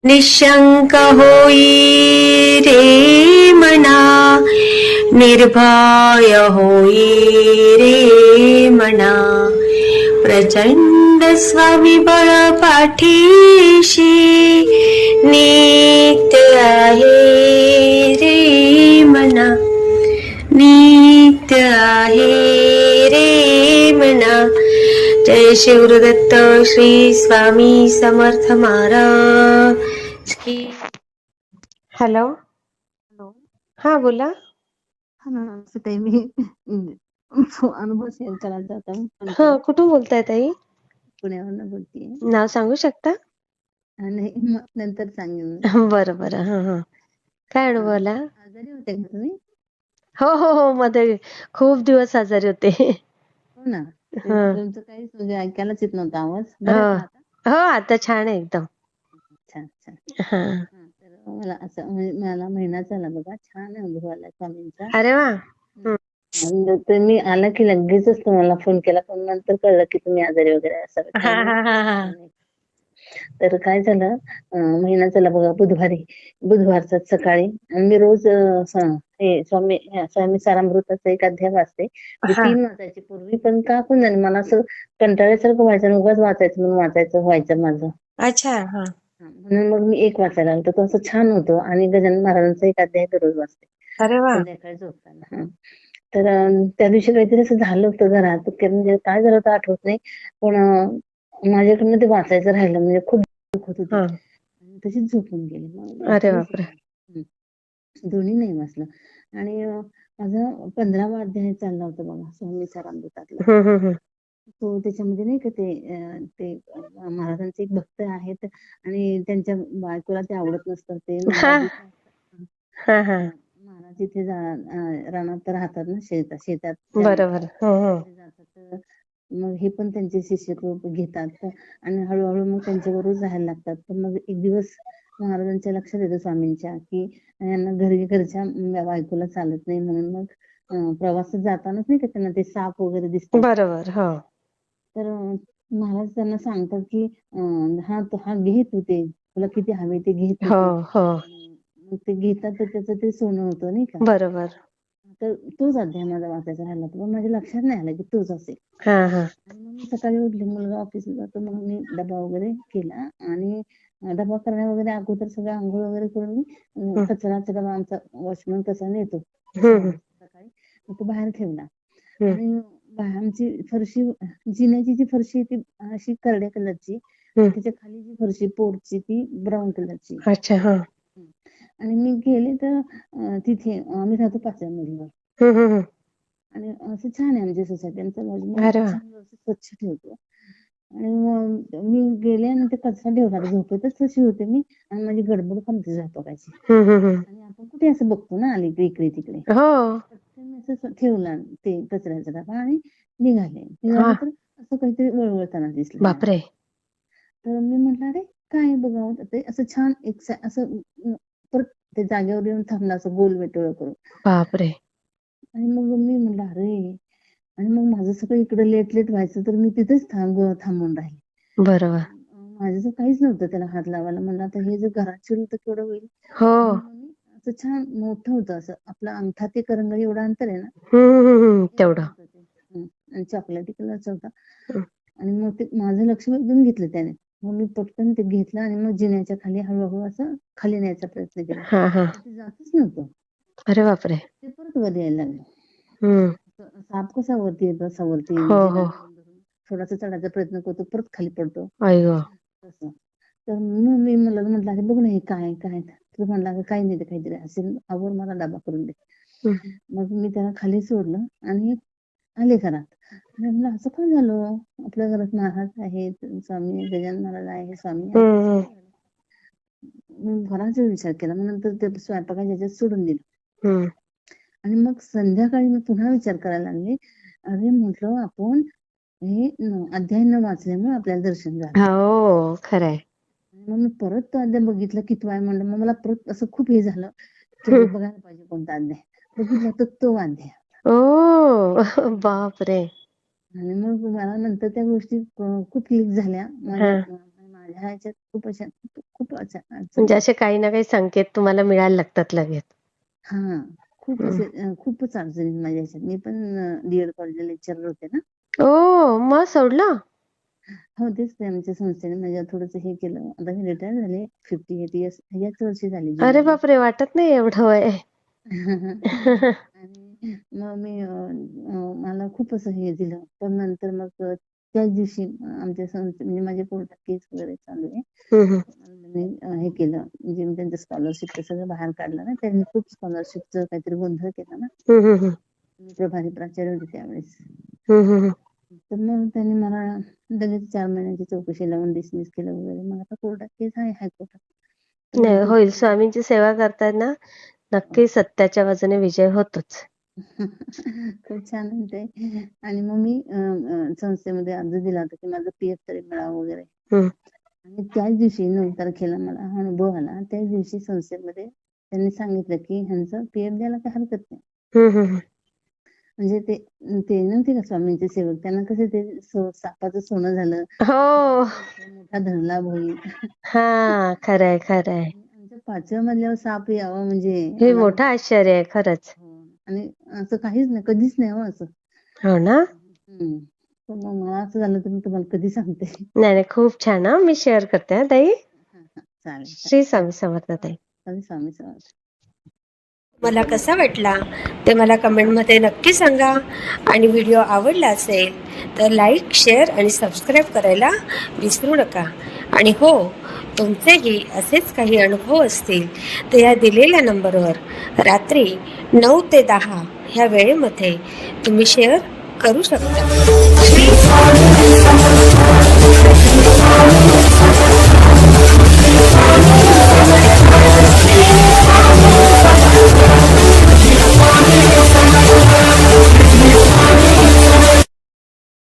निशंक होई रे मना, निर्भय होई रे मना, प्रचंड स्वविबळ पाठीशी नित्य आहे रे मना, नित्य आहे रे मना. जय शिवदत्त श्री स्वामी समर्थ महाराज की. हॅलो. हॅलो. हा बोला. हा ना ताई, मी अनुभव शेअर करायचा होता. हा, कुठून बोलताय ताई? पुण्यावरून बोलतेय. नाव सांगू शकता? आणि नंतर सांगेन. बरं बरं. हा हा. काय अनुभव आला? आजारी होते का तुम्ही? हो हो हो, मध्ये खूप दिवस आजारी होते. हो ना. तुमचं काहीच म्हणजे ऐकायलाच येत नव्हता आवाज. बरं आहे का आता? हो, आता छान आहे एकदम. छान छान. हा. तर मला असं मला महिना झाला बघा, छान अनुभव आला स्वामींचा. अरे वा. तर मी आला की लगेचच तुम्हाला फोन केला, पण नंतर कळलं की तुम्ही आजारी वगैरे असाल. हा हा हा हा. तर काय झालं, महिना झाला बघा, बुधवारचाच सकाळी मी रोज स्वामी सारामृताचा एक अध्याय वाचते. म्हणजे 3 वाजायचे पूर्वी, पण का कोण जाणे मला असं कंटाळ्यासारखं व्हायचं, उगाच वाचायचं म्हणून वाचायचं व्हायचं माझं. अच्छा. हा. म्हणून मग मी 1 वाचायला लागलो. तो असं छान होतो. आणि गजानन महाराजांचा एक अध्याय दररोज वाचते अरे वा. संध्याकाळी झोपताना. तर त्या दिवशी काहीतरी असं झालं होतं घरात, म्हणजे काय झालं होतं आठवत नाही, पण माझ्याकडनं ते वाचायचं राहिलं, म्हणजे खूप दुःख होत होते. तशीच झोपून गेले. मग अरे वाचलंच बापरे. नाही. दोन्ही नाही वाचलं. आणि माझा 15वा अध्याय चालला होता बघा, स्वामी सारामृतातला. तो त्याच्यामध्ये नाही का ते महाराजांचे एक भक्त आहेत आणि त्यांच्या बायकोला ते आवडत नसतं. ते महाराज महाराज इथे रानात राहतात ना, शेतात बरोबर. जातात. मग हे पण त्यांचे शिष्यत्व घेतात आणि हळूहळू मग त्यांच्याबरोबर राहायला लागतात. तर मग एक दिवस महाराजांच्या लक्षात येतं स्वामींच्या, की यांना घरच्या बायकोला चालत नाही, म्हणून मग प्रवासात जातानाच नाही का त्यांना ते साप वगैरे दिसतात. बरोबर. हो. तर महाराज त्यांना सांगतात की हा घे तू, ते तुला किती हवे ते घे तू. मग ते घेतात, तर त्याचं ते सोनं होतं नाही का. बरोबर. तर तोच अध्याय माझा वाचायचा राहिला, पण माझ्या लक्षात नाही आलं की तोच असेल. आणि मग मी सकाळी उठले, मुलगा ऑफिसला जातो, मग मी डबा वगैरे केला आणि डबा करण्या वगैरे अगोदर सगळं आंघोळ वगैरे करून मी कचराचा डबा, आमचा वॉचमन कसा नेतो 6 वाजता सकाळी, मग तो बाहेर ठेवला. आणि आमची फरशी, जिन्याची जी फरशी ती अशी करड्या कलरची, त्याच्या खाली जी फरशी पोर्चची ती ब्राऊन कलरची. अच्छा. आणि मी गेले तर तिथे आम्ही राहतो 5व्या मजल्यावर. आणि असं छान आहे आमची सोसायटी, आमचं वॉचमन छान स्वच्छ ठेवतो. आणि मग मी गेले आणि ते कचरा ठेवला, झोपेतच तशी होते मी, आणि माझी गडबड पण ती स्वयंपाकाची. आणि आपण कुठे असं बघतो ना, आली इकडे तिकडे. मी असं ठेवला ते कचऱ्याचा डबा आणि निघाले तर असं काहीतरी वळवळताना दिसलं. बापरे. तर मी म्हटलं, अरे काय बघावं, ते असं छान एक असं परत ते जागेवर येऊन थांबला, असं गोल वेटोळ करून. बापरे. आणि मग मी म्हटलं अरे, आणि मग माझं सगळं इकडे लेट व्हायचं, तर मी तिथेच थांबून राहिले. बरोबर. माझं काहीच नव्हतं त्याला हात लावायला. म्हणलं आता हे जर घरात शिरलं तर केवढं होईल. असं छान मोठं होतं, असं आपला अंगठा ते करंगळी एवढं अंतर आहे ना, तेवढं. आणि चॉकलेटी कलरचा होता. आणि मग ते माझं लक्ष एकदम घेतलं त्याने. मग मी पटकन ते घेतलं आणि मग जिन्याच्या खाली हळूहळू असं खाली न्यायचा प्रयत्न केला. ते जातच नव्हतं. अरे बापरे. ते परत वर यायला लागलं. साप कसा वरती येतो, असा वरती थोडासा चढायचा प्रयत्न करतो, परत खाली पडतो. तसं. तर मग मी म्हटलं अरे बघ ना, हे काय तर म्हणला काही नाही, ते काहीतरी असेल, आवर मला डबा करून दे. मग मी त्याला खाली सोडलं आणि आले घरात. म्हणलं असं काय झालं, आपल्या घरात महाराज आहेत, स्वामी गजानन महाराज आहे, स्वामी आहे. बराच विचार केला, मग नंतर ते स्वयंपाकाच्या ह्याच्यात सोडून दिलं. आणि मग संध्याकाळी मी पुन्हा विचार करायला लागले, अरे म्हटलं आपण हे अध्याय न वाचल्यामुळे आपल्याला दर्शन झालं. हो, खरंय. मग मी परत तो अध्याय बघितला, कितवा आहे म्हणलं. मग मला परत असं खूप हे झालं की बघायला पाहिजे कोणता अध्याय. बघितला तर तो अध्याय. बापरे. आणि मग मला नंतर त्या गोष्टी खूप क्लिक झाल्या माझ्या माझ्या ह्याच्यात खूप अडचणी. म्हणजे असे काही ना काही संकेत तुम्हाला मिळायला लागतात लगेच. हा खूप हम्म. असे खूपच अडचणी माझ्या ह्याच्यात. मी पण डीएड कॉलेजला लेक्चरर होते ना. ओ मग सोडलं? हो तेच ते आमच्या संस्थेने माझ्या थोडंसं हे केलं. आता मी रिटायर झाले 58 इयर्स याच वर्षी झाली अरे जुलैला. बापरे, वाटत नाही एवढं वय. आणि मग मी मला खूप असं हे दिलं. पण नंतर मग त्याच दिवशी आमच्या संस्थे म्हणजे माझे कोर्टात केस वगैरे चालू आहे. हम्म, मी हे केलं म्हणजे मी त्यांचं स्कॉलरशिपचं सगळं बाहेर काढलं ना. त्यांनी खूप स्कॉलरशिपचं काहीतरी गोंधळ केला ना. हम्म, हम्म, मी प्रभारी प्राचार्य होते त्यावेळेस. हम्म, हम्म. तर मग त्यांनी मला लगेच 4 महिन्यांची चौकशी लावून डिसमिस केलं वगैरे. मग आता कोर्टात केस आहे हायकोर्टात. तर नाही, बहुतेक होईल. स्वामींची सेवा करताना नक्की सत्याच्या बाजूने विजय होतोच. खूप छान म्हणते. आणि मग मी संस्थेमध्ये अर्ज दिला होता की माझं पीएफ तरी मिळावं वगैरे. हम्म. आणि त्याच दिवशी 9 तारखेला मला हा अनुभव आला. त्याच दिवशी संस्थेमध्ये त्यांनी सांगितलं की ह्यांचं पीएफ द्यायला काही हरकत नाही. हम्म, हम्म. म्हणजे ते ते नव्हते का स्वामींचे सेवक, त्यांना कसं ते सापाचं सोनं झालं, हो. मोठा धनलाभ होईल. हा, खरंय खरंय. आमच्या 5व्या मजल्यावर साप यावं म्हणजे हे मला मोठं आश्चर्य आहे खरंच. आणि असं काहीच नाही, कधीच नाही हो असं. हो ना. तर मग मला असं झालं तर मी तुम्हाला कधी सांगते. नाही नाही, खूप छान. हा, मी शेअर करते हा ताई. चालेल. श्री स्वामी समर्थ ताई. स्वामी समर्थ. मला कसा वाटला ते मला कमेंटमध्ये नक्की सांगा. आणि व्हिडिओ आवडला असेल तर लाईक, शेअर आणि सबस्क्राईब करायला विसरू नका. आणि हो, तुमचेही असेच काही अनुभव असतील तर या दिलेल्या नंबरवर रात्री 9 ते 10 ह्या वेळेमध्ये तुम्ही शेअर करू शकता.